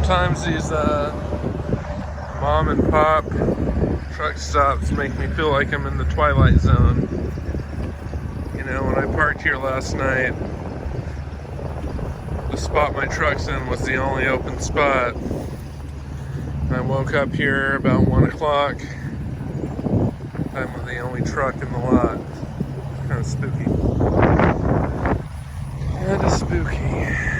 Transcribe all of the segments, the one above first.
Sometimes these mom and pop truck stops make me feel like I'm in the Twilight Zone. You know, when I parked here last night, the spot my truck's in was the only open spot. I woke up here about 1 o'clock. I'm the only truck in the lot. Kind of spooky. Kind of spooky.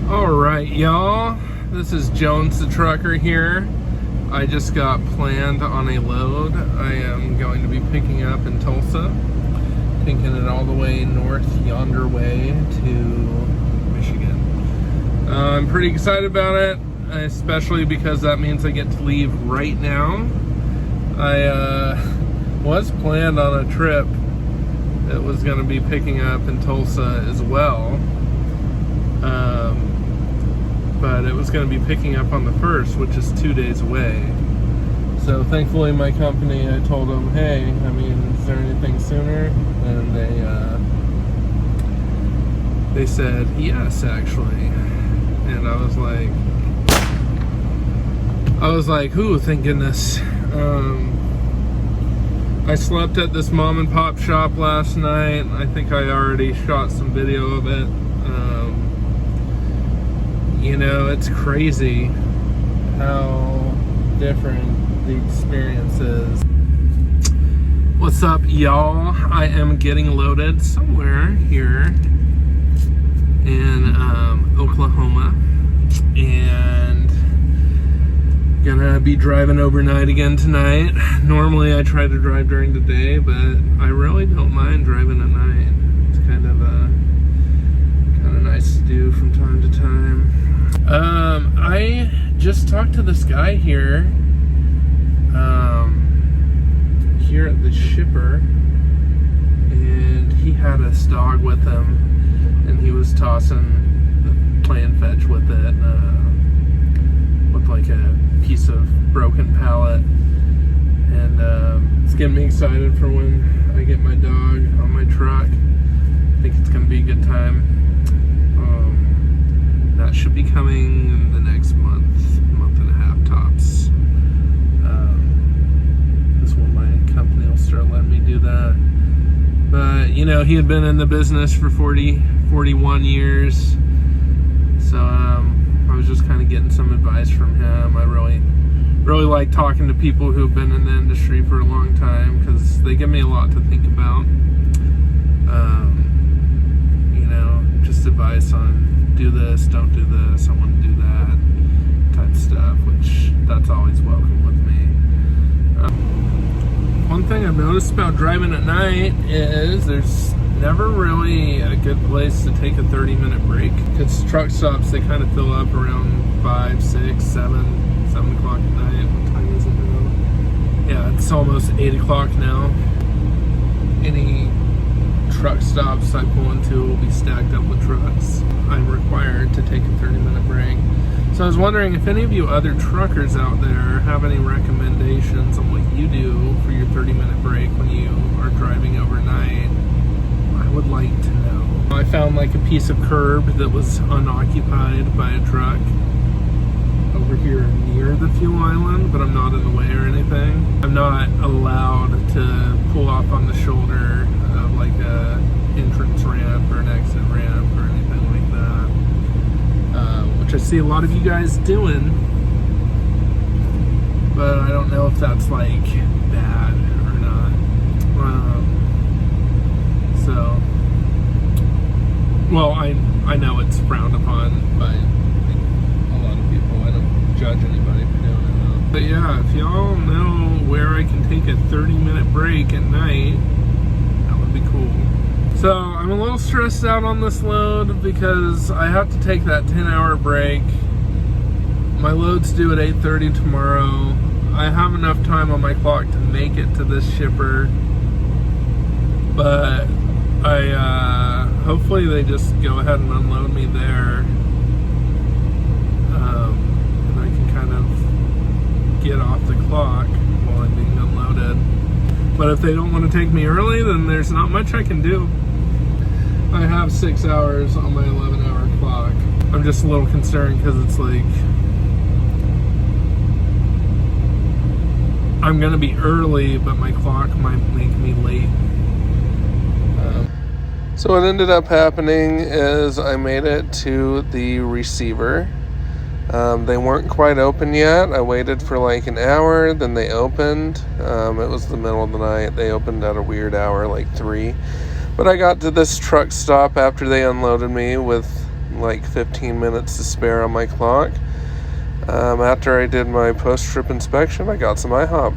Alright, y'all. This is Jones the Trucker here. I just got planned on a load I am going to be picking up in Tulsa. Taking it all the way north yonder way to Michigan. I'm pretty excited about it, especially because that means I get to leave right now. I was planned on a trip that was going to be picking up in Tulsa as well. But it was going to be picking up on the 1st, which is 2 days away. So thankfully my company, I told them, hey, I mean, is there anything sooner? And they said yes, actually. And I was like, ooh, thank goodness. I slept at this mom and pop shop last night. I think I already shot some video of it. You know, it's crazy how different the experience is. What's up, y'all? I am getting loaded somewhere here in Oklahoma, and gonna be driving overnight again tonight. Normally I try to drive during the day, but I really don't mind driving at night. It's kind of nice to do from time to time. I just talked to this guy here here at the shipper, and he had his dog with him, and he was playing fetch with it, with like a piece of broken pallet, and it's getting me excited for when I get my dog on my truck. I think it's gonna be a good time. That should be coming in the next month and a half tops. Is when my company will start letting me do that. But, you know, he had been in the business for 41 years. So, I was just kind of getting some advice from him. I really like talking to people who've been in the industry for a long time, because they give me a lot to think about. You know, just advice on do this, don't do this, I want to do that type stuff, which that's always welcome with me. One thing I've noticed about driving at night is there's never really a good place to take a 30-minute break, because truck stops, they kind of fill up around 5, 6, 7 o'clock at night. What time is it now? Yeah, it's almost 8 o'clock now. Any truck stops I pull into will be stacked up with trucks. I'm required to take a 30-minute break. So I was wondering if any of you other truckers out there have any recommendations on what you do for your 30-minute break when you are driving overnight. I would like to know. I found like a piece of curb that was unoccupied by a truck over here near the fuel island, but I'm not in the way or anything. I'm not allowed to pull off on the shoulder of like a entrance ramp or an exit ramp or anything like that, which I see a lot of you guys doing, but I don't know if that's like bad or not. So, well, I know it's frowned upon by a lot of people. I don't judge anybody for doing it though. But yeah, if y'all know where I can take a 30-minute break at night, that would be cool. So I'm a little stressed out on this load because I have to take that 10-hour break. My load's due at 8:30 tomorrow. I have enough time on my clock to make it to this shipper, but hopefully they just go ahead and unload me there, and I can kind of get off the clock. like being unloaded. But if they don't want to take me early, then there's not much I can do. I have 6 hours on my 11-hour clock. I'm just a little concerned because it's like I'm gonna be early, but my clock might make me late. So what ended up happening is I made it to the receiver. They weren't quite open yet. I waited for like an hour, then they opened. It was the middle of the night. They opened at a weird hour, like 3. But I got to this truck stop after they unloaded me with like 15 minutes to spare on my clock. After I did my post-trip inspection, I got some IHOP.